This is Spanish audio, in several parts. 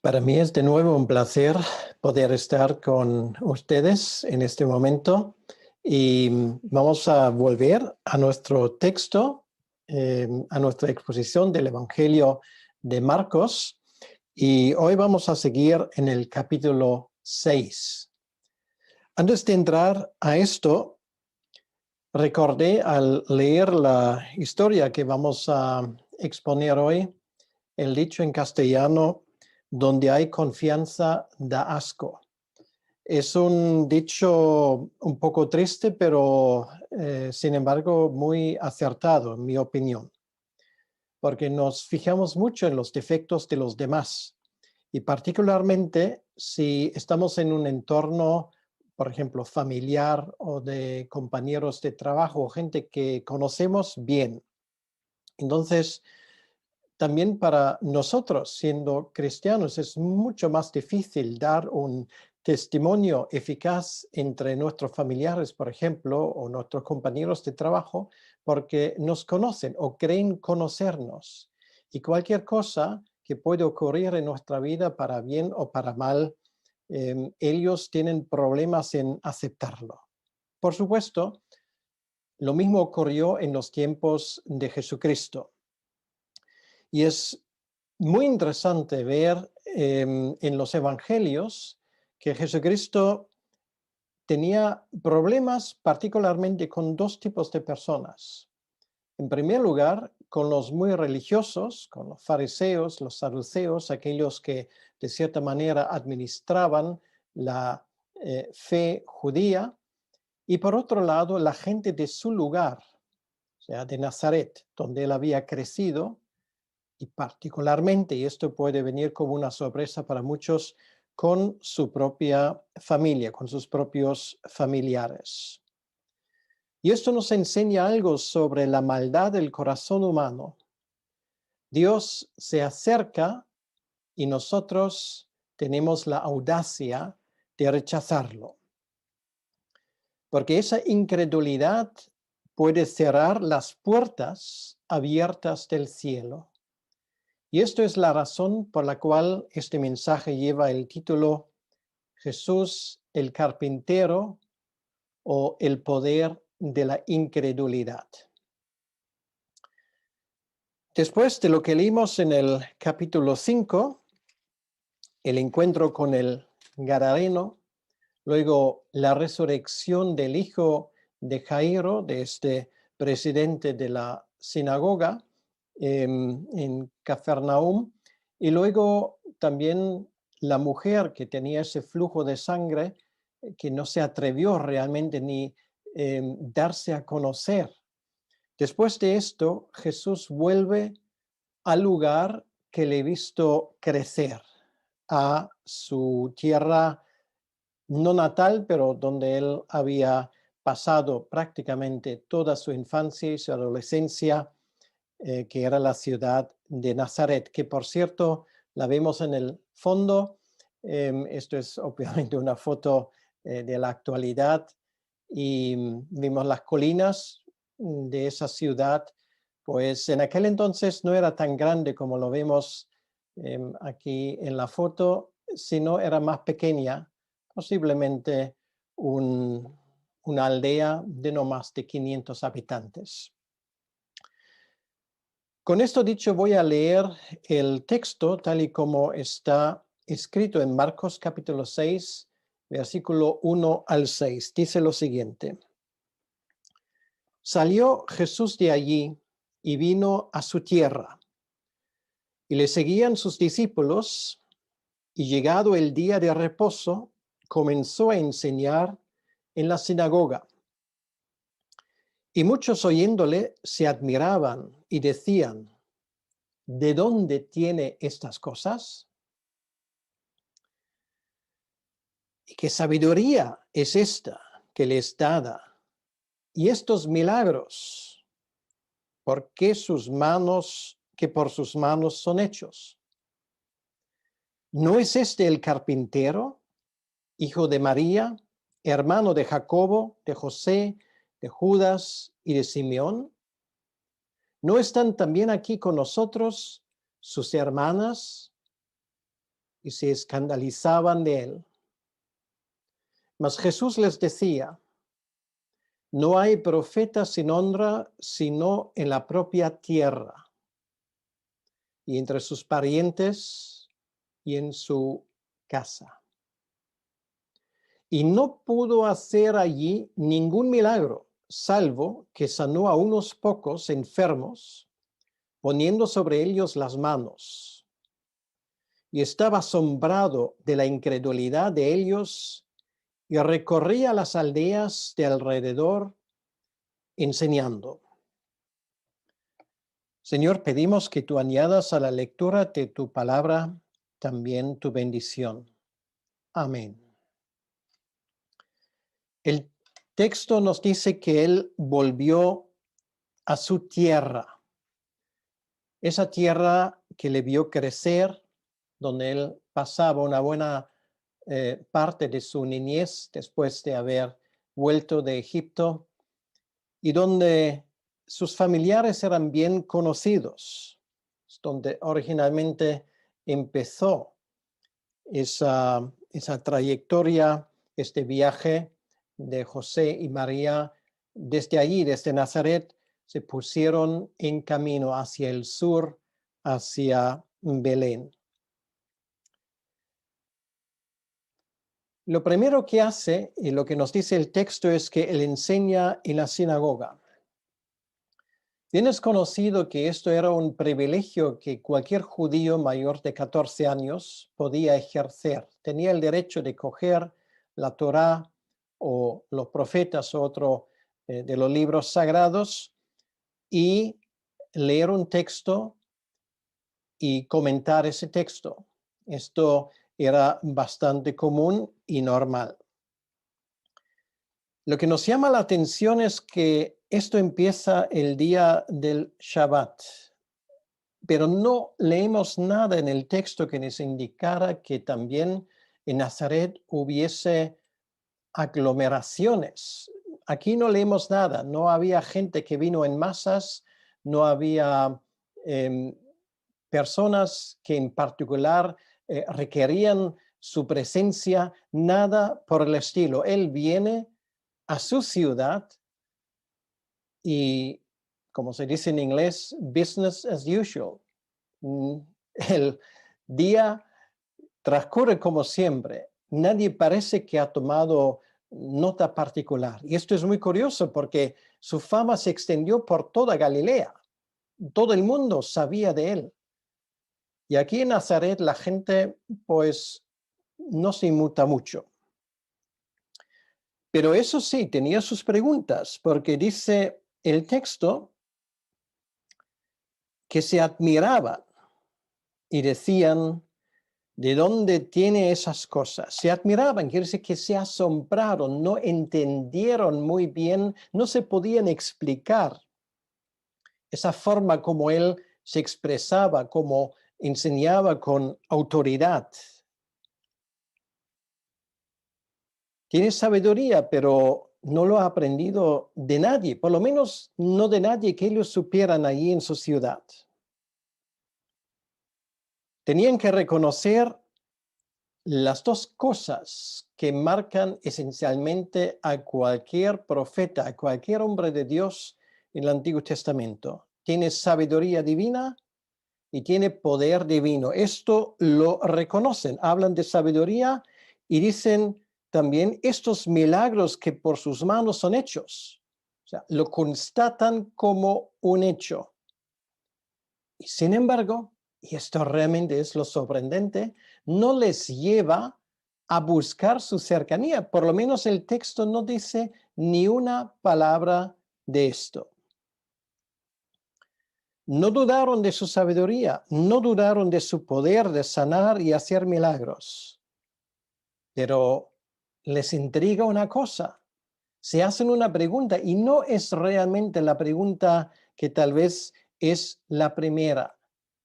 Para mí es de nuevo un placer poder estar con ustedes en este momento y vamos a volver a nuestro texto, a nuestra exposición del Evangelio de Marcos, y hoy vamos a seguir en el capítulo 6. Antes de entrar a esto, recordé al leer la historia que vamos a exponer hoy, el dicho en castellano: donde hay confianza da asco. Es un dicho un poco triste, pero sin embargo muy acertado, en mi opinión, porque nos fijamos mucho en los defectos de los demás y particularmente si estamos en un entorno, por ejemplo, familiar o de compañeros de trabajo, gente que conocemos bien. Entonces, también para nosotros, siendo cristianos, es mucho más difícil dar un testimonio eficaz entre nuestros familiares, por ejemplo, o nuestros compañeros de trabajo, porque nos conocen o creen conocernos. Y cualquier cosa que puede ocurrir en nuestra vida, para bien o para mal, ellos tienen problemas en aceptarlo. Por supuesto, lo mismo ocurrió en los tiempos de Jesucristo. Y es muy interesante ver en los evangelios que Jesucristo tenía problemas particularmente con dos tipos de personas. En primer lugar, con los muy religiosos, con los fariseos, los saduceos, aquellos que de cierta manera administraban la fe judía, y por otro lado, la gente de su lugar, o sea, de Nazaret, donde él había crecido. Y particularmente, y esto puede venir como una sorpresa para muchos, con su propia familia, con sus propios familiares. Y esto nos enseña algo sobre la maldad del corazón humano. Dios se acerca y nosotros tenemos la audacia de rechazarlo. Porque esa incredulidad puede cerrar las puertas abiertas del cielo. Y esto es la razón por la cual este mensaje lleva el título Jesús el carpintero o el poder de la incredulidad. Después de lo que leímos en el capítulo 5, el encuentro con el Gadareno, luego la resurrección del hijo de Jairo, de este presidente de la sinagoga en Cafarnaúm, y luego también la mujer que tenía ese flujo de sangre, que no se atrevió realmente ni darse a conocer. Después de esto, Jesús vuelve al lugar que le he visto crecer, a su tierra no natal, pero donde él había pasado prácticamente toda su infancia y su adolescencia, que era la ciudad de Nazaret, que por cierto la vemos en el fondo. Esto es obviamente una foto de la actualidad y vimos las colinas de esa ciudad. Pues en aquel entonces no era tan grande como lo vemos aquí en la foto, sino era más pequeña, posiblemente una aldea de no más de 500 habitantes. Con esto dicho, voy a leer el texto tal y como está escrito en Marcos capítulo 6, versículo 1 al 6. Dice lo siguiente: Salió Jesús de allí y vino a su tierra, y le seguían sus discípulos, y llegado el día de reposo, comenzó a enseñar en la sinagoga. Y muchos oyéndole se admiraban y decían: ¿de dónde tiene estas cosas? ¿Y qué sabiduría es esta que le es dada? Y estos milagros, ¿por qué por sus manos son hechos? ¿No es este el carpintero, hijo de María, hermano de Jacobo, de José, de Judas y de Simeón? ¿No están también aquí con nosotros sus hermanas? y se escandalizaban de él. Mas Jesús les decía: no hay profeta sin honra sino en la propia tierra, y entre sus parientes y en su casa. Y no pudo hacer allí ningún milagro, salvo que sanó a unos pocos enfermos, poniendo sobre ellos las manos. Y estaba asombrado de la incredulidad de ellos, y recorría las aldeas de alrededor enseñando. Señor, pedimos que tú añadas a la lectura de tu palabra también tu bendición. Amén. El texto nos dice que él volvió a su tierra, esa tierra que le vio crecer, donde él pasaba una buena parte de su niñez después de haber vuelto de Egipto, y donde sus familiares eran bien conocidos, donde originalmente empezó esa trayectoria, este viaje de José y María. Desde allí, desde Nazaret, se pusieron en camino hacia el sur, hacia Belén. Lo primero que hace, y lo que nos dice el texto, es que él enseña en la sinagoga. Bien es conocido que esto era un privilegio que cualquier judío mayor de 14 años podía ejercer. Tenía el derecho de coger la Torá o los profetas o otro de los libros sagrados y leer un texto y comentar ese texto. Esto era bastante común y normal. Lo que nos llama la atención es que esto empieza el día del Shabbat, pero no leemos nada en el texto que nos indicara que también en Nazaret hubiese aglomeraciones. Aquí no leemos nada, no había gente que vino en masas, no había personas que en particular requerían su presencia, nada por el estilo. Él viene a su ciudad y, como se dice en inglés, business as usual. El día transcurre como siempre. Nadie parece que ha tomado nota particular. Y esto es muy curioso porque su fama se extendió por toda Galilea. Todo el mundo sabía de él. Y aquí en Nazaret la gente, pues, no se inmuta mucho. Pero eso sí, tenía sus preguntas, porque dice el texto que se admiraban y decían: ¿de dónde tiene esas cosas? Se admiraban, quiere decir que se asombraron, no entendieron muy bien, no se podían explicar esa forma como él se expresaba, como enseñaba con autoridad. Tiene sabiduría, pero no lo ha aprendido de nadie, por lo menos no de nadie que ellos supieran allí en su ciudad. Tenían que reconocer las dos cosas que marcan esencialmente a cualquier profeta, a cualquier hombre de Dios en el Antiguo Testamento. Tiene sabiduría divina y tiene poder divino. Esto lo reconocen, hablan de sabiduría y dicen también estos milagros que por sus manos son hechos. O sea, lo constatan como un hecho. Y sin embargo, y esto realmente es lo sorprendente, no les lleva a buscar su cercanía. Por lo menos el texto no dice ni una palabra de esto. No dudaron de su sabiduría, no dudaron de su poder de sanar y hacer milagros. Pero les intriga una cosa. Se hacen una pregunta y no es realmente la pregunta que tal vez es la primera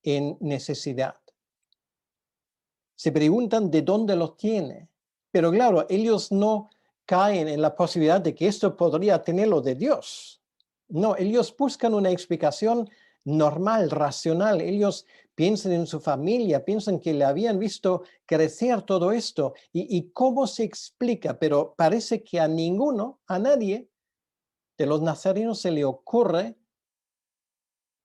en necesidad. Se preguntan de dónde los tiene. Pero claro, ellos no caen en la posibilidad de que esto podría tenerlo de Dios. No, ellos buscan una explicación normal, racional. Ellos piensan en su familia, piensan que le habían visto crecer todo esto. ¿Y cómo se explica? Pero parece que a ninguno, a nadie de los nazarenos se le ocurre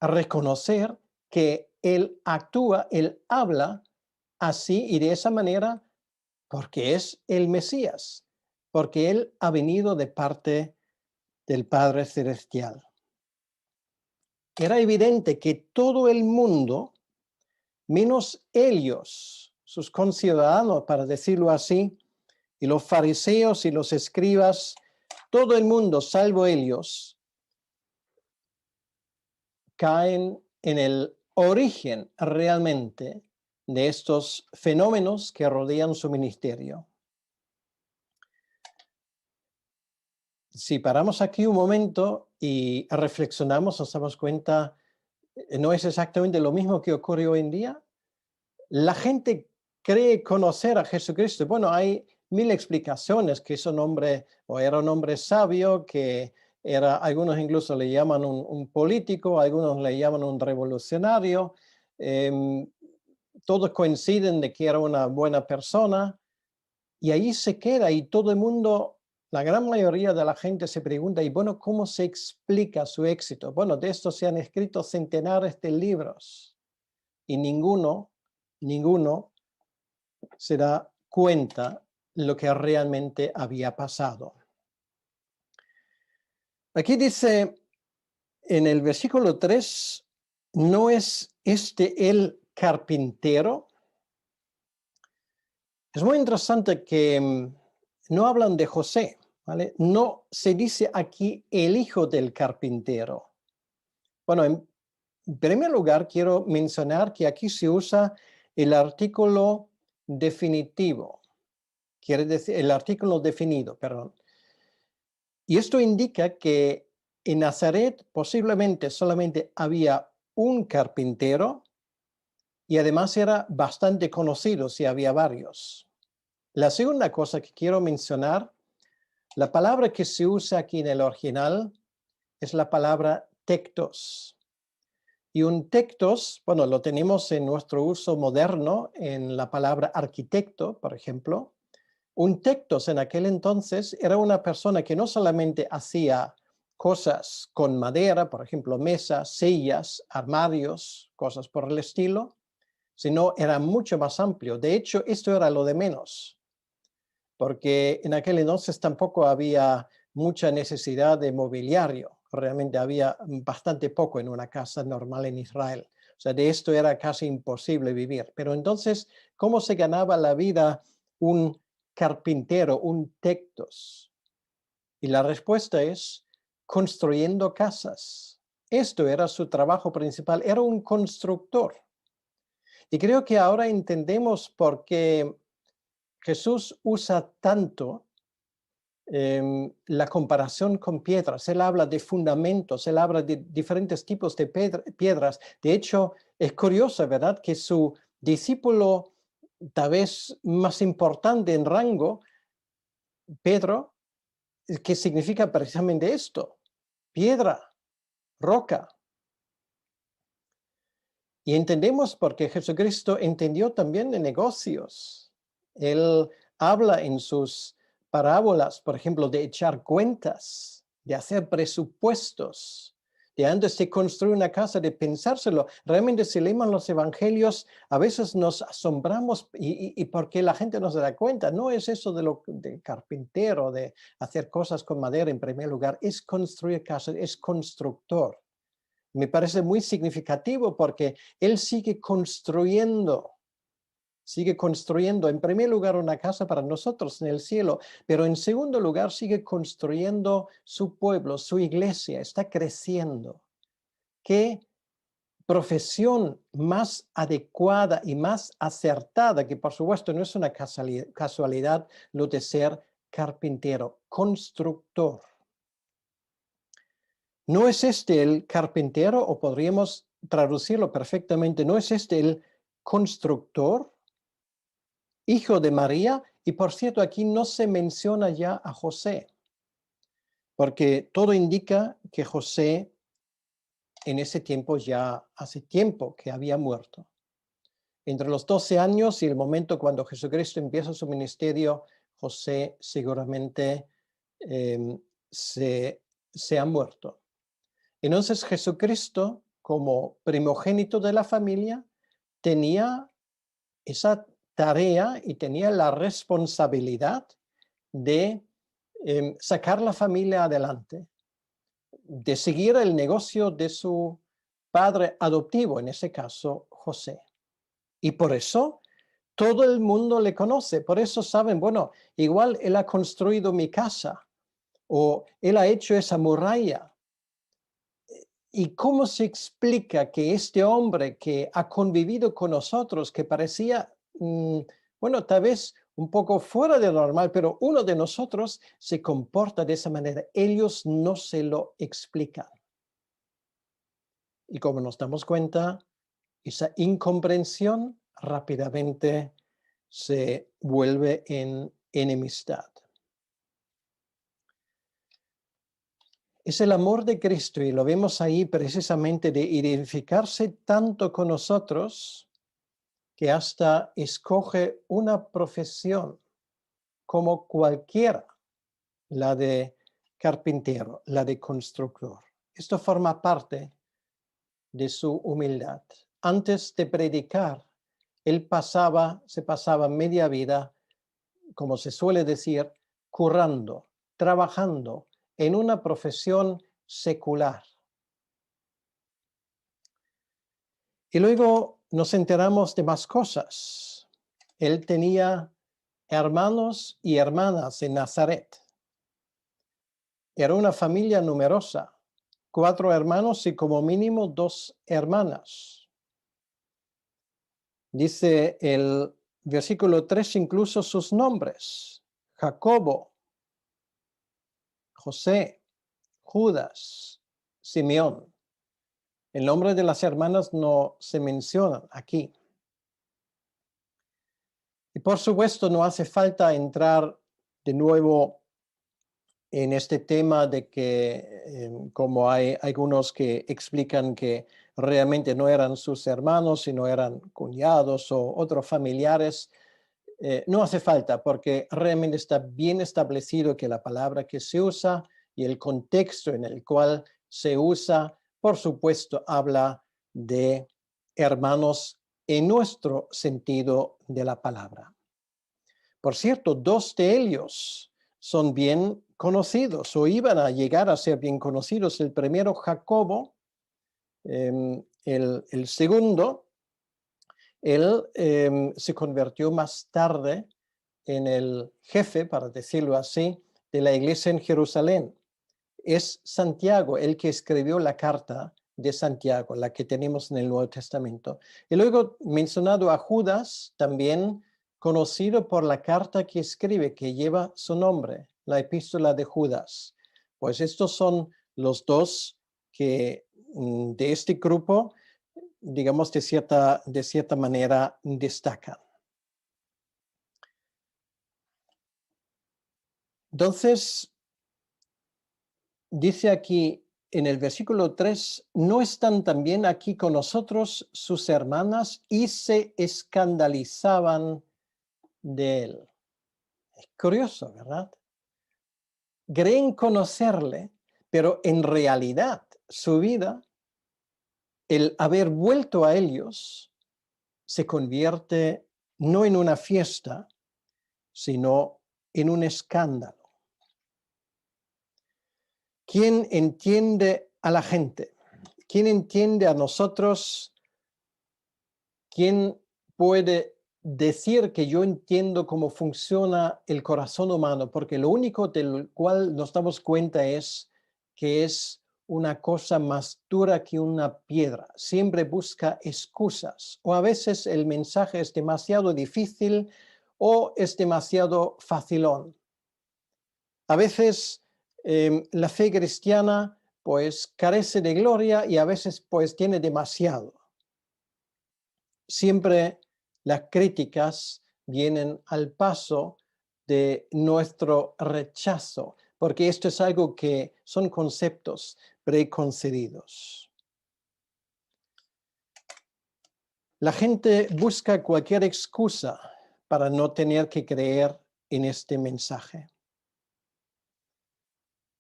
reconocer que él actúa, él habla así y de esa manera porque es el Mesías, porque él ha venido de parte del Padre Celestial. Era evidente que todo el mundo, menos ellos, sus conciudadanos, para decirlo así, y los fariseos y los escribas, todo el mundo, salvo ellos, caen en el origen realmente de estos fenómenos que rodean su ministerio. Si paramos aquí un momento y reflexionamos, nos damos cuenta, no es exactamente lo mismo que ocurre hoy en día. La gente cree conocer a Jesucristo. Bueno, hay mil explicaciones que es un hombre, o era un hombre sabio, que era, algunos incluso le llaman un político, algunos le llaman un revolucionario. Todos coinciden de que era una buena persona y ahí se queda y todo el mundo, la gran mayoría de la gente se pregunta, y bueno, ¿cómo se explica su éxito? Bueno, de esto se han escrito centenares de libros y ninguno se da cuenta lo que realmente había pasado. Aquí dice en el versículo 3, ¿no es este el carpintero? Es muy interesante que no hablan de José, ¿vale? No se dice aquí el hijo del carpintero. Bueno, en primer lugar, quiero mencionar que aquí se usa el artículo definitivo. Quiere decir, el artículo definido, perdón. Y esto indica que en Nazaret posiblemente solamente había un carpintero y además era bastante conocido si había varios. La segunda cosa que quiero mencionar, la palabra que se usa aquí en el original es la palabra tectos. Y un tectos, bueno, lo tenemos en nuestro uso moderno en la palabra arquitecto, por ejemplo. Un tectos en aquel entonces era una persona que no solamente hacía cosas con madera, por ejemplo, mesas, sillas, armarios, cosas por el estilo, sino era mucho más amplio. De hecho, esto era lo de menos, porque en aquel entonces tampoco había mucha necesidad de mobiliario. Realmente había bastante poco en una casa normal en Israel. O sea, de esto era casi imposible vivir. Pero entonces, ¿cómo se ganaba la vida un carpintero, un tectos? Y la respuesta es construyendo casas. Esto era su trabajo principal, era un constructor. Y creo que ahora entendemos por qué Jesús usa tanto la comparación con piedras. Él habla de fundamentos, él habla de diferentes tipos de piedras. De hecho, es curioso, ¿verdad?, que su discípulo, tal vez más importante en rango, Pedro, que significa precisamente esto, piedra, roca. Y entendemos porque Jesucristo entendió también de negocios. Él habla en sus parábolas, por ejemplo, de echar cuentas, de hacer presupuestos, de antes de construir una casa, de pensárselo. Realmente si leemos los evangelios, a veces nos asombramos y porque la gente no se da cuenta. No es eso de carpintero, de hacer cosas con madera en primer lugar, es construir casas, es constructor. Me parece muy significativo porque él sigue construyendo en primer lugar una casa para nosotros en el cielo, pero en segundo lugar sigue construyendo su pueblo, su iglesia, está creciendo. ¿Qué profesión más adecuada y más acertada, que por supuesto no es una casualidad, lo de ser carpintero, constructor? ¿No es este el carpintero, o podríamos traducirlo perfectamente, no es este el constructor, hijo de María? Y por cierto, aquí no se menciona ya a José, porque todo indica que José en ese tiempo ya hace tiempo que había muerto. Entre los 12 años y el momento cuando Jesucristo empieza su ministerio, José seguramente eh, se ha muerto. Entonces Jesucristo, como primogénito de la familia, tenía esa tarea y tenía la responsabilidad de sacar la familia adelante, de seguir el negocio de su padre adoptivo, en ese caso José. Y por eso todo el mundo le conoce, por eso saben, bueno, igual él ha construido mi casa o él ha hecho esa muralla. ¿Y cómo se explica que este hombre que ha convivido con nosotros, que parecía, bueno, tal vez un poco fuera de lo normal, pero uno de nosotros se comporta de esa manera? Ellos no se lo explican. Y como nos damos cuenta, esa incomprensión rápidamente se vuelve en enemistad. Es el amor de Cristo, y lo vemos ahí precisamente, de identificarse tanto con nosotros que hasta escoge una profesión como cualquiera, la de carpintero, la de constructor. Esto forma parte de su humildad. Antes de predicar, él se pasaba media vida, como se suele decir, currando, trabajando en una profesión secular. Y luego nos enteramos de más cosas. Él tenía hermanos y hermanas en Nazaret. Era una familia numerosa, 4 hermanos y como mínimo 2 hermanas. Dice el versículo 3 incluso sus nombres: Jacobo, José, Judas, Simeón. El nombre de las hermanas no se menciona aquí. Y por supuesto no hace falta entrar de nuevo en este tema de que, como hay algunos que explican que realmente no eran sus hermanos, sino eran cuñados o otros familiares, no hace falta, porque realmente está bien establecido que la palabra que se usa y el contexto en el cual se usa, por supuesto, habla de hermanos en nuestro sentido de la palabra. Por cierto, 2 de ellos son bien conocidos o iban a llegar a ser bien conocidos. El primero, Jacobo, el segundo, él se convirtió más tarde en el jefe, para decirlo así, de la iglesia en Jerusalén. Es Santiago el que escribió la carta de Santiago, la que tenemos en el Nuevo Testamento. Y luego mencionado a Judas, también conocido por la carta que escribe, que lleva su nombre, la epístola de Judas. Pues estos son los 2 que de este grupo, digamos, de cierta manera destacan. Entonces, dice aquí en el versículo 3, ¿no están también aquí con nosotros sus hermanas? Y se escandalizaban de él. Es curioso, ¿verdad? Creen conocerle, pero en realidad su vida, el haber vuelto a ellos, se convierte no en una fiesta, sino en un escándalo. ¿Quién entiende a la gente? ¿Quién entiende a nosotros? ¿Quién puede decir que yo entiendo cómo funciona el corazón humano? Porque lo único del cual nos damos cuenta es que es una cosa más dura que una piedra. Siempre busca excusas, o a veces el mensaje es demasiado difícil o es demasiado facilón. A veces la fe cristiana pues carece de gloria y a veces pues tiene demasiado. Siempre las críticas vienen al paso de nuestro rechazo, porque esto es algo que son conceptos preconcebidos. La gente busca cualquier excusa para no tener que creer en este mensaje.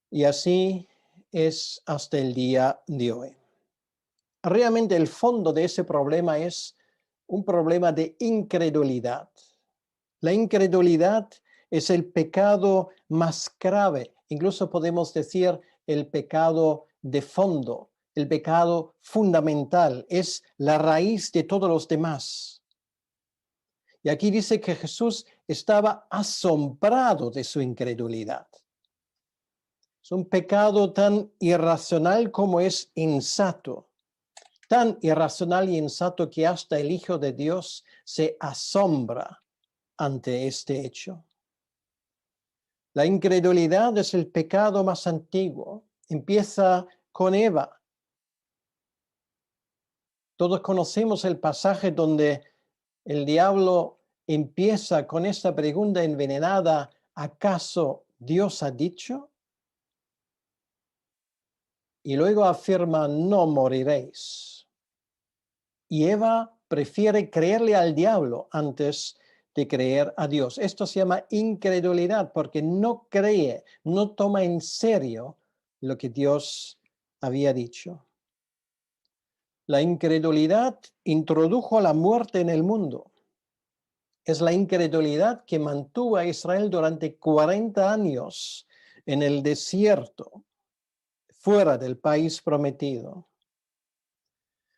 Y así es hasta el día de hoy. Realmente el fondo de ese problema es un problema de incredulidad. La incredulidad es el pecado más grave, incluso podemos decir el pecado de fondo, el pecado fundamental, es la raíz de todos los demás. Y aquí dice que Jesús estaba asombrado de su incredulidad. Es un pecado tan irracional como es insato. Tan irracional y insato que hasta el Hijo de Dios se asombra ante este hecho. La incredulidad es el pecado más antiguo. Empieza con Eva. Todos conocemos el pasaje donde el diablo empieza con esta pregunta envenenada: ¿acaso Dios ha dicho? Y luego afirma: no moriréis. Y Eva prefiere creerle al diablo antes de creer a Dios. Esto se llama incredulidad porque no cree, no toma en serio lo que Dios había dicho. La incredulidad introdujo la muerte en el mundo. Es la incredulidad que mantuvo a Israel durante 40 años en el desierto, fuera del país prometido.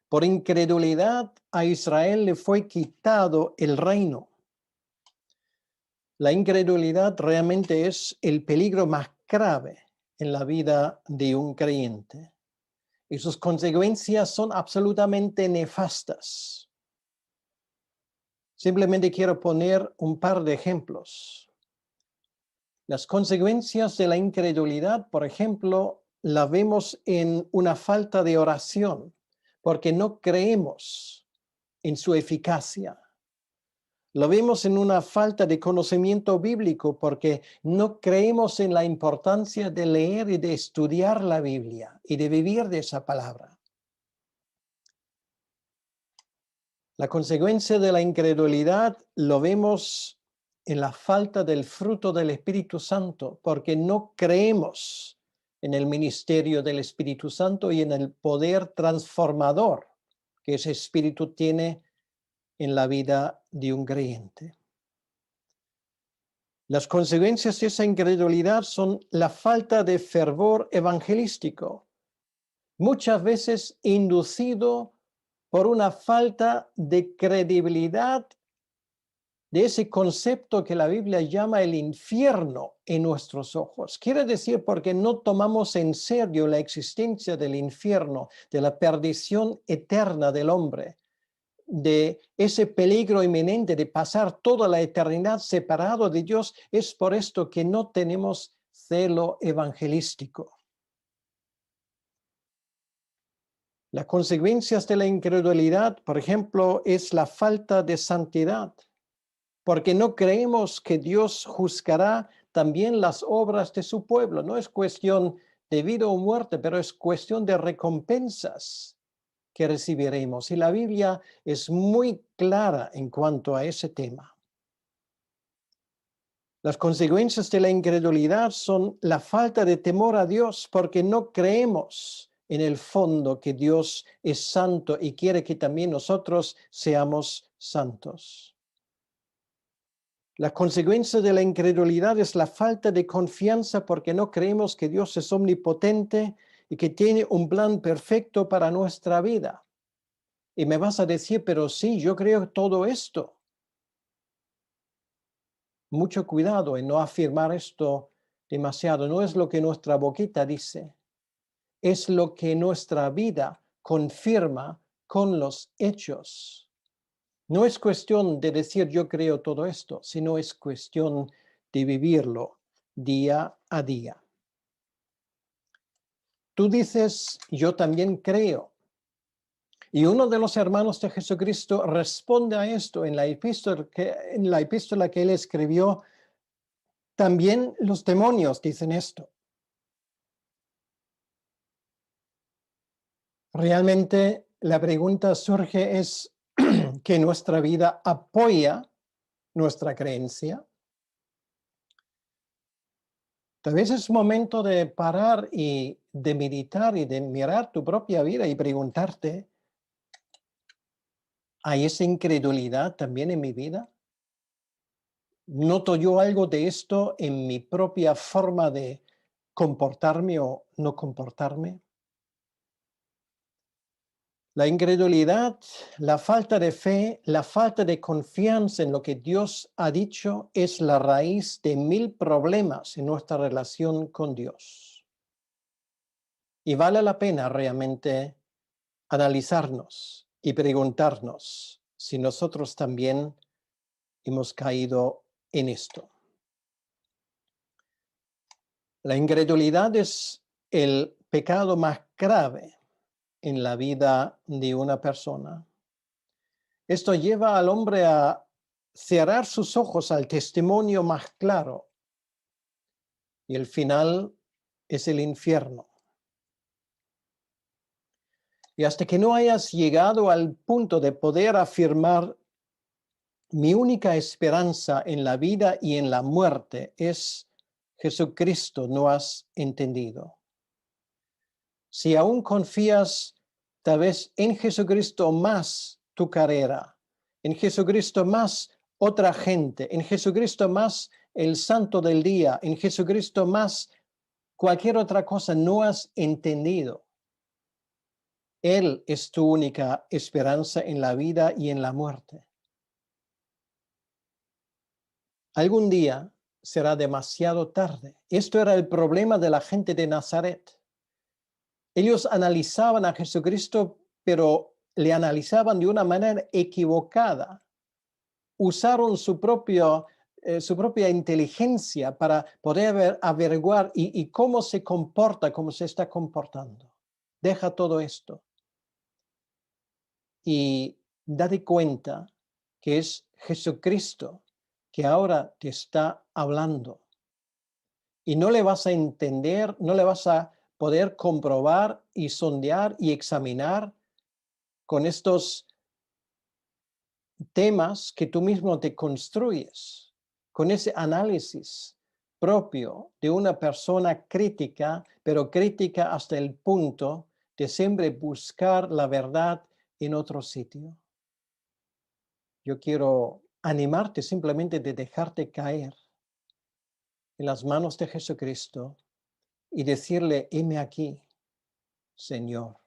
Por incredulidad a Israel le fue quitado el reino. La incredulidad realmente es el peligro más grave en la vida de un creyente. Y sus consecuencias son absolutamente nefastas. Simplemente quiero poner un par de ejemplos. Las consecuencias de la incredulidad, por ejemplo, la vemos en una falta de oración, porque no creemos en su eficacia. Lo vemos en una falta de conocimiento bíblico porque no creemos en la importancia de leer y de estudiar la Biblia y de vivir de esa palabra. La consecuencia de la incredulidad lo vemos en la falta del fruto del Espíritu Santo, porque no creemos en el ministerio del Espíritu Santo y en el poder transformador que ese Espíritu tiene en la vida de un creyente. Las consecuencias de esa incredulidad son la falta de fervor evangelístico, muchas veces inducido por una falta de credibilidad de ese concepto que la Biblia llama el infierno en nuestros ojos. Quiere decir porque no tomamos en serio la existencia del infierno, de la perdición eterna del hombre, de ese peligro inminente de pasar toda la eternidad separado de Dios. Es por esto que no tenemos celo evangelístico. Las consecuencias de la incredulidad, por ejemplo, es la falta de santidad, porque no creemos que Dios juzgará también las obras de su pueblo. No es cuestión de vida o muerte, pero es cuestión de recompensas que recibiremos. Y la Biblia es muy clara en cuanto a ese tema. Las consecuencias de la incredulidad son la falta de temor a Dios, porque no creemos en el fondo que Dios es santo y quiere que también nosotros seamos santos. La consecuencia de la incredulidad es la falta de confianza, porque no creemos que Dios es omnipotente y que tiene un plan perfecto para nuestra vida. Y me vas a decir: pero sí, yo creo todo esto. Mucho cuidado en no afirmar esto demasiado. No es lo que nuestra boquita dice, es lo que nuestra vida confirma con los hechos. No es cuestión de decir yo creo todo esto, sino es cuestión de vivirlo día a día. Tú dices: yo también creo. Y uno de los hermanos de Jesucristo responde a esto en la epístola que él escribió. También los demonios dicen esto. Realmente la pregunta surge es, que nuestra vida apoya nuestra creencia. Tal vez es momento de parar y de meditar y de mirar tu propia vida y preguntarte, ¿hay esa incredulidad también en mi vida? ¿Noto yo algo de esto en mi propia forma de comportarme o no comportarme? La incredulidad, la falta de fe, la falta de confianza en lo que Dios ha dicho es la raíz de 1000 problemas en nuestra relación con Dios. Y vale la pena realmente analizarnos y preguntarnos si nosotros también hemos caído en esto. La incredulidad es el pecado más grave en la vida de una persona. Esto lleva al hombre a cerrar sus ojos al testimonio más claro y el final es el infierno. Y hasta que no hayas llegado al punto de poder afirmar mi única esperanza en la vida y en la muerte es Jesucristo, no has entendido. Si aún confías tal vez en Jesucristo más tu carrera, en Jesucristo más otra gente, en Jesucristo más el santo del día, en Jesucristo más cualquier otra cosa, no has entendido. Él es tu única esperanza en la vida y en la muerte. Algún día será demasiado tarde. Esto era el problema de la gente de Nazaret. Ellos analizaban a Jesucristo, pero le analizaban de una manera equivocada. Usaron su propia inteligencia para poder averiguar y cómo se comporta, cómo se está comportando. Deja todo esto y date cuenta que es Jesucristo que ahora te está hablando. Y no le vas a entender, no le vas a poder comprobar y sondear y examinar con estos temas que tú mismo te construyes, con ese análisis propio de una persona crítica, pero crítica hasta el punto de siempre buscar la verdad en otro sitio. Yo quiero animarte simplemente de dejarte caer en las manos de Jesucristo y decirle, heme aquí, Señor.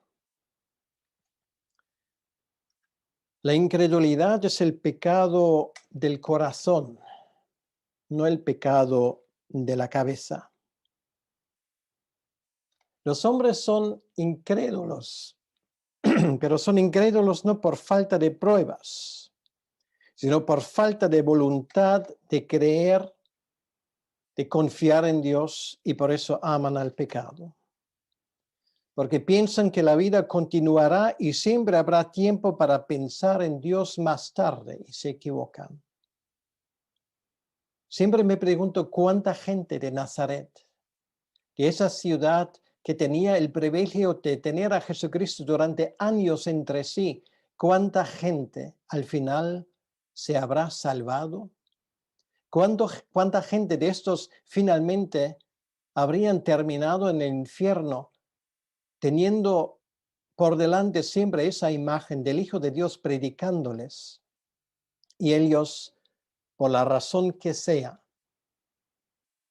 La incredulidad es el pecado del corazón, no el pecado de la cabeza. Los hombres son incrédulos, pero son incrédulos no por falta de pruebas, sino por falta de voluntad de creer, de confiar en Dios, y por eso aman al pecado. Porque piensan que la vida continuará y siempre habrá tiempo para pensar en Dios más tarde, y se equivocan. Siempre me pregunto cuánta gente de Nazaret, de esa ciudad que tenía el privilegio de tener a Jesucristo durante años entre sí, cuánta gente al final se habrá salvado. ¿Cuánta gente de estos finalmente habrían terminado en el infierno teniendo por delante siempre esa imagen del Hijo de Dios predicándoles? Y ellos, por la razón que sea,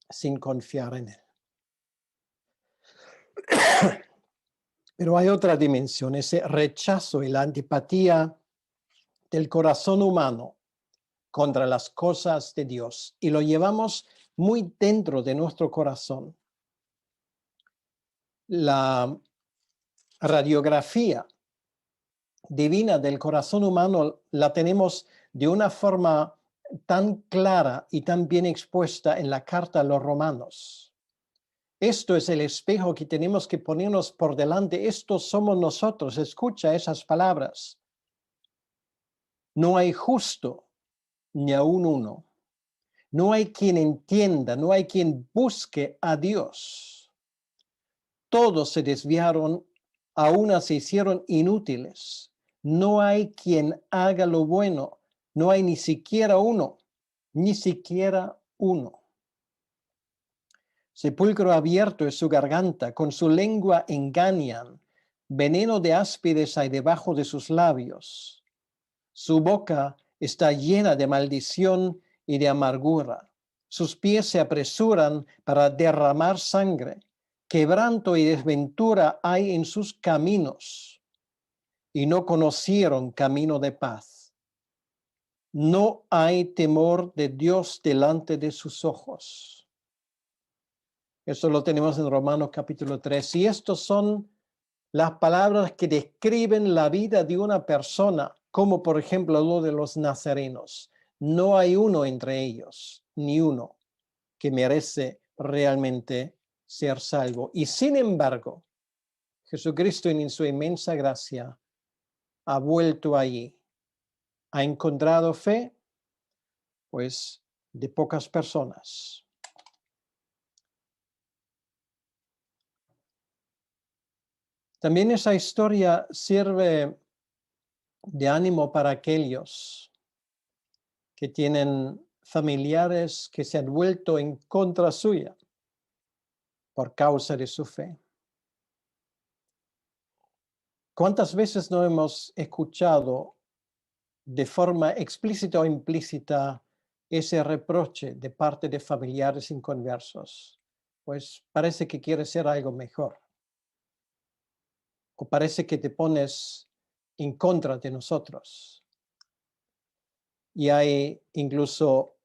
sin confiar en Él. Pero hay otra dimensión, ese rechazo y la antipatía del corazón humano contra las cosas de Dios. Y lo llevamos muy dentro de nuestro corazón. La radiografía divina del corazón humano la tenemos de una forma tan clara y tan bien expuesta en la carta a los Romanos. Esto es el espejo que tenemos que ponernos por delante. Estos somos nosotros. Escucha esas palabras. No hay justo ni aun uno. No hay quien entienda, no hay quien busque a Dios. Todos se desviaron, a una se hicieron inútiles. No hay quien haga lo bueno. No hay ni siquiera uno. Ni siquiera uno. Sepulcro abierto es su garganta. Con su lengua engañan. Veneno de áspides hay debajo de sus labios. Su boca está llena de maldición y de amargura. Sus pies se apresuran para derramar sangre. Quebranto y desventura hay en sus caminos, y no conocieron camino de paz. No hay temor de Dios delante de sus ojos. Esto lo tenemos en Romanos capítulo 3. Y estos son las palabras que describen la vida de una persona, como por ejemplo lo de los nazarenos. No hay uno entre ellos, ni uno, que merece realmente ser salvo. Y sin embargo, Jesucristo en su inmensa gracia ha vuelto allí. Ha encontrado fe, pues, de pocas personas. También esa historia sirve de ánimo para aquellos que tienen familiares que se han vuelto en contra suya por causa de su fe. ¿Cuántas veces no hemos escuchado de forma explícita o implícita ese reproche de parte de familiares inconversos? Pues parece que quieres ser algo mejor. O parece que te pones en contra de nosotros. Y hay incluso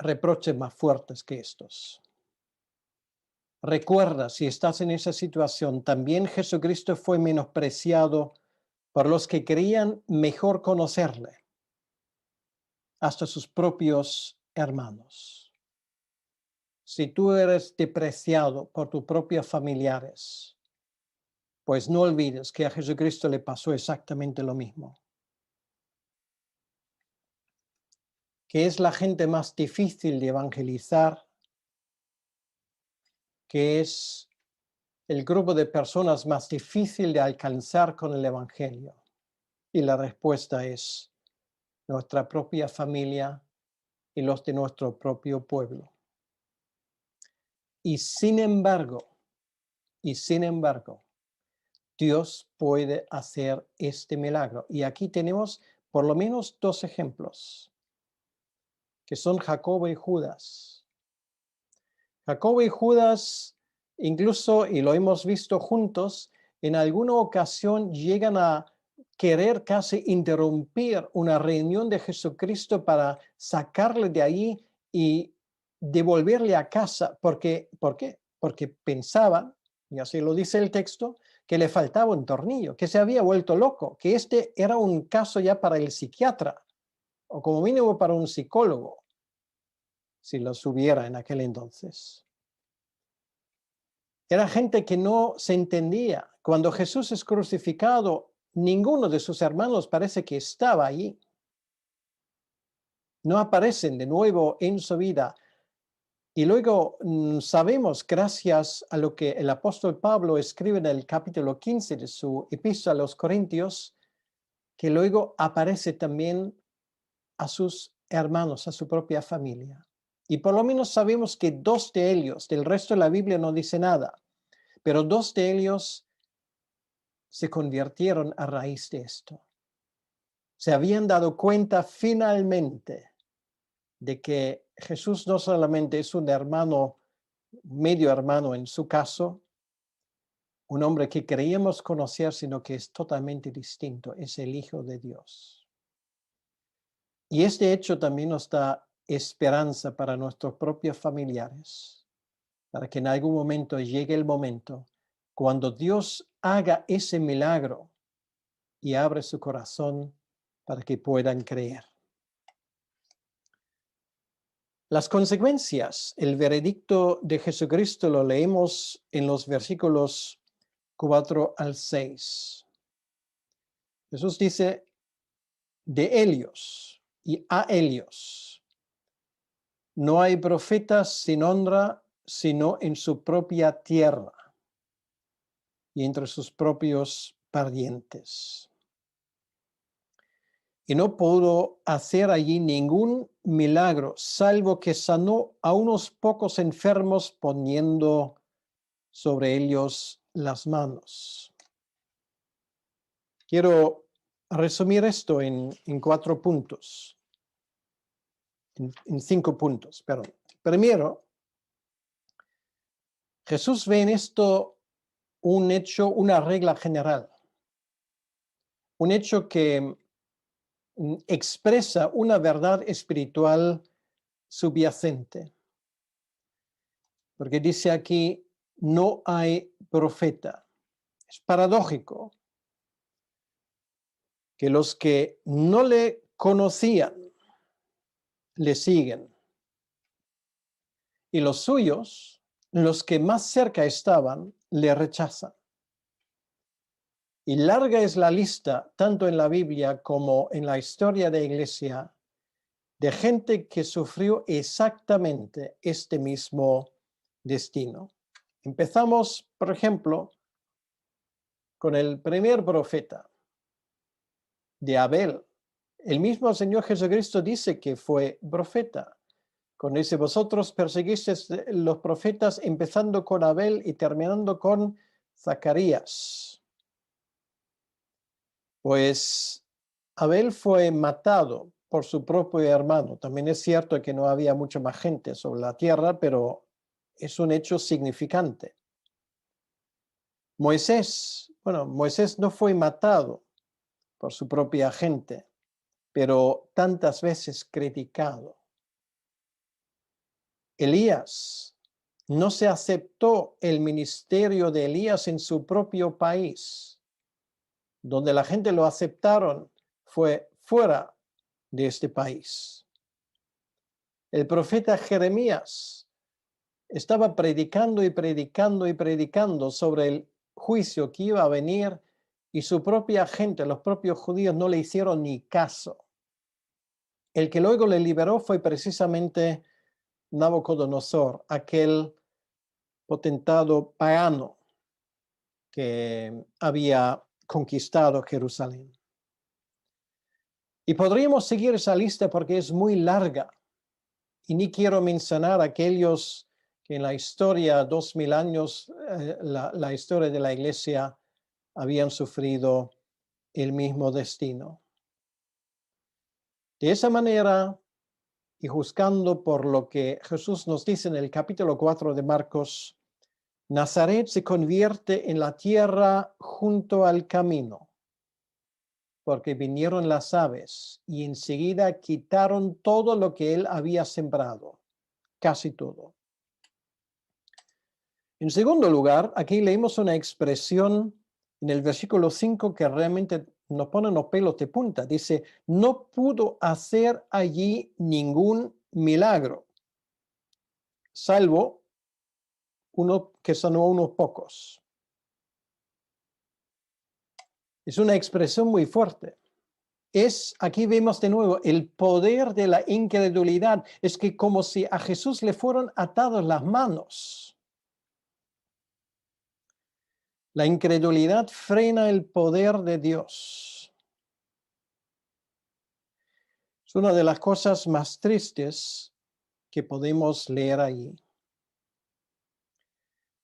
reproches más fuertes que estos. Recuerda, si estás en esa situación, también Jesucristo fue menospreciado por los que creían mejor conocerle, hasta sus propios hermanos. Si tú eres despreciado por tus propios familiares, pues no olvides que a Jesucristo le pasó exactamente lo mismo. Que es la gente más difícil de evangelizar, que es el grupo de personas más difícil de alcanzar con el Evangelio. Y la respuesta es nuestra propia familia y los de nuestro propio pueblo. Y sin embargo, Dios puede hacer este milagro. Y aquí tenemos por lo menos dos ejemplos, que son Jacobo y Judas. Jacobo y Judas, incluso, y lo hemos visto juntos, en alguna ocasión llegan a querer casi interrumpir una reunión de Jesucristo para sacarle de ahí y devolverle a casa. ¿Por qué? Porque pensaban, y así lo dice el texto, que le faltaba un tornillo, que se había vuelto loco, que este era un caso ya para el psiquiatra, o como mínimo para un psicólogo, si los hubiera en aquel entonces. Era gente que no se entendía. Cuando Jesús es crucificado, ninguno de sus hermanos parece que estaba allí. No aparecen de nuevo en su vida. Y luego sabemos, gracias a lo que el apóstol Pablo escribe en el capítulo 15 de su epístola a los Corintios, que luego aparece también a sus hermanos, a su propia familia. Y por lo menos sabemos que dos de ellos, del resto de la Biblia no dice nada, pero dos de ellos se convirtieron a raíz de esto. Se habían dado cuenta finalmente de que Jesús no solamente es un hermano, medio hermano en su caso, un hombre que creíamos conocer, sino que es totalmente distinto, es el Hijo de Dios. Y este hecho también nos da esperanza para nuestros propios familiares, para que en algún momento llegue el momento cuando Dios haga ese milagro y abre su corazón para que puedan creer. Las consecuencias, el veredicto de Jesucristo lo leemos en los versículos 4 al 6. Jesús dice, de ellos y a ellos no hay profetas sin honra sino en su propia tierra y entre sus propios parientes. y no pudo hacer allí ningún milagro, salvo que sanó a unos pocos enfermos poniendo sobre ellos las manos. Quiero resumir esto en 4 puntos, en 5 puntos, perdón. Primero, Jesús ve en esto un hecho, una regla general, un hecho que expresa una verdad espiritual subyacente. Porque dice aquí, no hay profeta. Es paradójico que los que no le conocían le siguen y los suyos, los que más cerca estaban, le rechazan. Y larga es la lista, tanto en la Biblia como en la historia de la Iglesia, de gente que sufrió exactamente este mismo destino. Empezamos, por ejemplo, con el primer profeta de Abel. El mismo Señor Jesucristo dice que fue profeta. Cuando dice, vosotros perseguisteis los profetas empezando con Abel y terminando con Zacarías. Pues Abel fue matado por su propio hermano. También es cierto que no había mucha más gente sobre la tierra, pero es un hecho significante. Moisés no fue matado por su propia gente, pero tantas veces criticado. Elías, no se aceptó el ministerio de Elías en su propio país. Donde la gente lo aceptaron fue fuera de este país. El profeta Jeremías estaba predicando y predicando y predicando sobre el juicio que iba a venir y su propia gente, los propios judíos, no le hicieron ni caso. El que luego le liberó fue precisamente Nabucodonosor, aquel potentado pagano que había conquistado Jerusalén. Y podríamos seguir esa lista porque es muy larga. Y ni quiero mencionar aquellos que en la historia, 2000 años, la historia de la Iglesia, habían sufrido el mismo destino. De esa manera, y juzgando por lo que Jesús nos dice en el capítulo 4 de Marcos, Nazaret se convierte en la tierra junto al camino, porque vinieron las aves y enseguida quitaron todo lo que él había sembrado, casi todo. En segundo lugar, aquí leímos una expresión en el versículo 5 que realmente nos pone los pelos de punta. Dice, no pudo hacer allí ningún milagro, salvo uno que sanó a unos pocos. Es una expresión muy fuerte. Aquí vemos de nuevo el poder de la incredulidad. Es que como si a Jesús le fueran atadas las manos. La incredulidad frena el poder de Dios. Es una de las cosas más tristes que podemos leer ahí.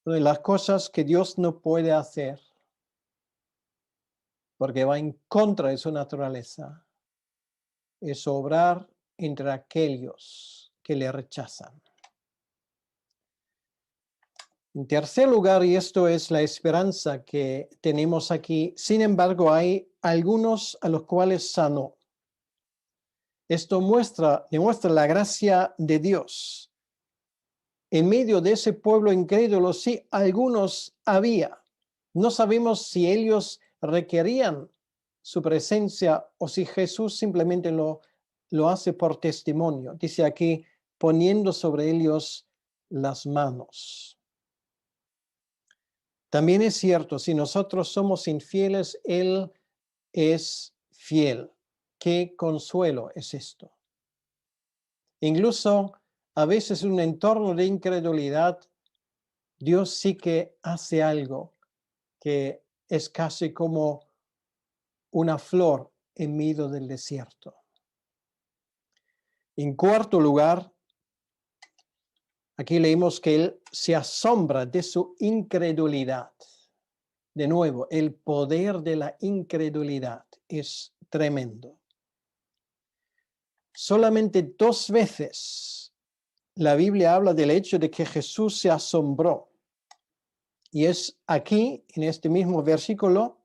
Una de las cosas que Dios no puede hacer porque va en contra de su naturaleza es obrar entre aquellos que le rechazan. En tercer lugar, y esto es la esperanza que tenemos aquí, sin embargo, hay algunos a los cuales sanó. Esto demuestra la gracia de Dios. En medio de ese pueblo incrédulo, sí, algunos había. No sabemos si ellos requerían su presencia o si Jesús simplemente lo hace por testimonio. Dice aquí, poniendo sobre ellos las manos. También es cierto, si nosotros somos infieles, Él es fiel. ¿Qué consuelo es esto? Incluso a veces en un entorno de incredulidad, Dios sí que hace algo que es casi como una flor en medio del desierto. En cuarto lugar, aquí leímos que él se asombra de su incredulidad. De nuevo, el poder de la incredulidad es tremendo. Solamente 2 veces la Biblia habla del hecho de que Jesús se asombró. Y es aquí, en este mismo versículo,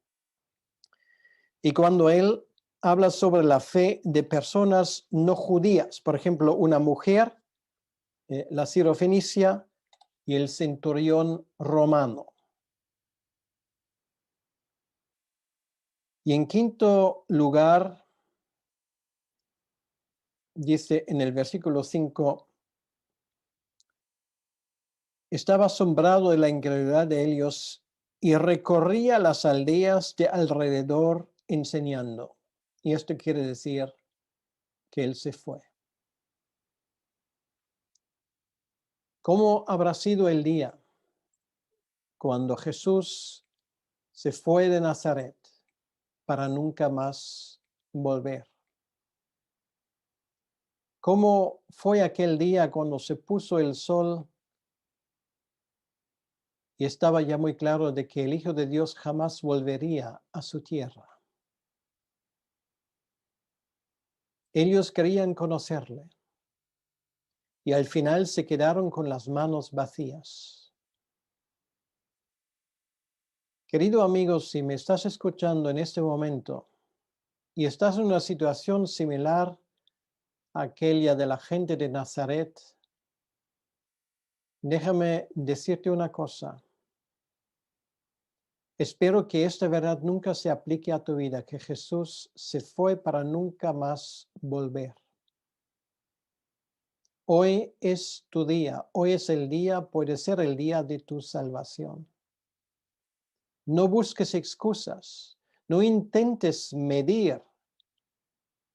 y cuando él habla sobre la fe de personas no judías. Por ejemplo, una mujer, la sirofenicia y el centurión romano. Y en quinto lugar, dice en el versículo 5, estaba asombrado de la incredulidad de ellos y recorría las aldeas de alrededor enseñando. Y esto quiere decir que él se fue. ¿Cómo habrá sido el día cuando Jesús se fue de Nazaret para nunca más volver? ¿Cómo fue aquel día cuando se puso el sol y estaba ya muy claro de que el Hijo de Dios jamás volvería a su tierra? Ellos querían conocerle y al final se quedaron con las manos vacías. Querido amigo, si me estás escuchando en este momento y estás en una situación similar a aquella de la gente de Nazaret, déjame decirte una cosa. Espero que esta verdad nunca se aplique a tu vida, que Jesús se fue para nunca más volver. Hoy es tu día, hoy es el día, puede ser el día de tu salvación. No busques excusas, no intentes medir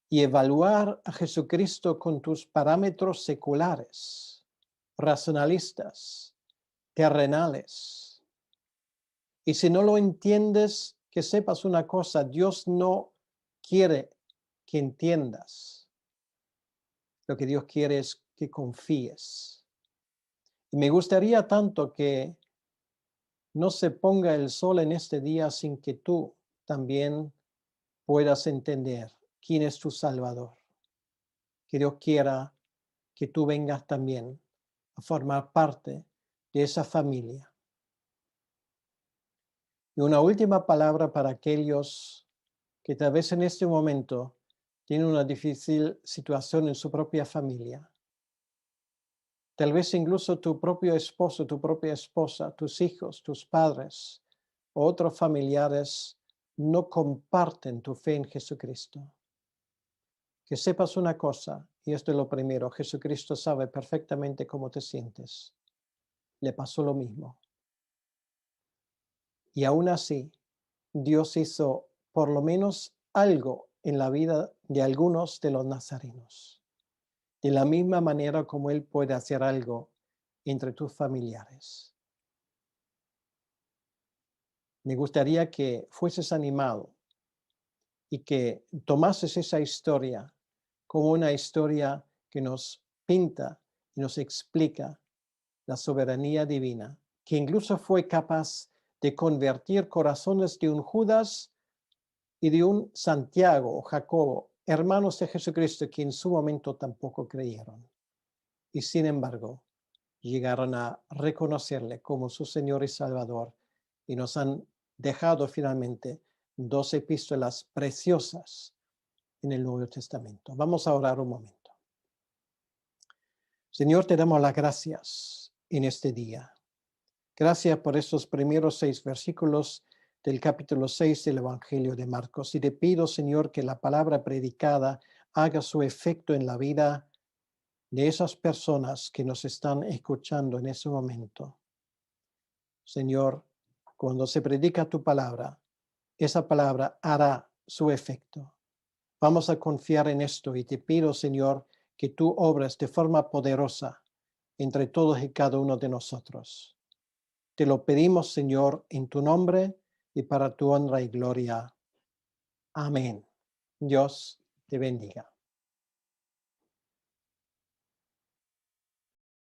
y evaluar a Jesucristo con tus parámetros seculares, racionalistas, terrenales. Y si no lo entiendes, que sepas una cosa, Dios no quiere que entiendas. Lo que Dios quiere es que confíes. Y me gustaría tanto que no se ponga el sol en este día sin que tú también puedas entender quién es tu Salvador. Que Dios quiera que tú vengas también a formar parte de esa familia. Y una última palabra para aquellos que tal vez en este momento tienen una difícil situación en su propia familia. Tal vez incluso tu propio esposo, tu propia esposa, tus hijos, tus padres o otros familiares no comparten tu fe en Jesucristo. Que sepas una cosa, y esto es lo primero, Jesucristo sabe perfectamente cómo te sientes. Le pasó lo mismo. Y aún así, Dios hizo por lo menos algo en la vida de algunos de los nazarenos. De la misma manera como Él puede hacer algo entre tus familiares. Me gustaría que fueses animado y que tomases esa historia como una historia que nos pinta y nos explica la soberanía divina, que incluso fue capaz de convertir corazones de un Judas y de un Santiago o Jacobo, hermanos de Jesucristo, que en su momento tampoco creyeron. Y sin embargo, llegaron a reconocerle como su Señor y Salvador y nos han dejado finalmente 2 epístolas preciosas en el Nuevo Testamento. Vamos a orar un momento. Señor, te damos las gracias en este día. Gracias por estos primeros 6 versículos del capítulo 6 del Evangelio de Marcos. Y te pido, Señor, que la palabra predicada haga su efecto en la vida de esas personas que nos están escuchando en ese momento. Señor, cuando se predica tu palabra, esa palabra hará su efecto. Vamos a confiar en esto y te pido, Señor, que tú obres de forma poderosa entre todos y cada uno de nosotros. Te lo pedimos, Señor, en tu nombre y para tu honra y gloria. Amén. Dios te bendiga.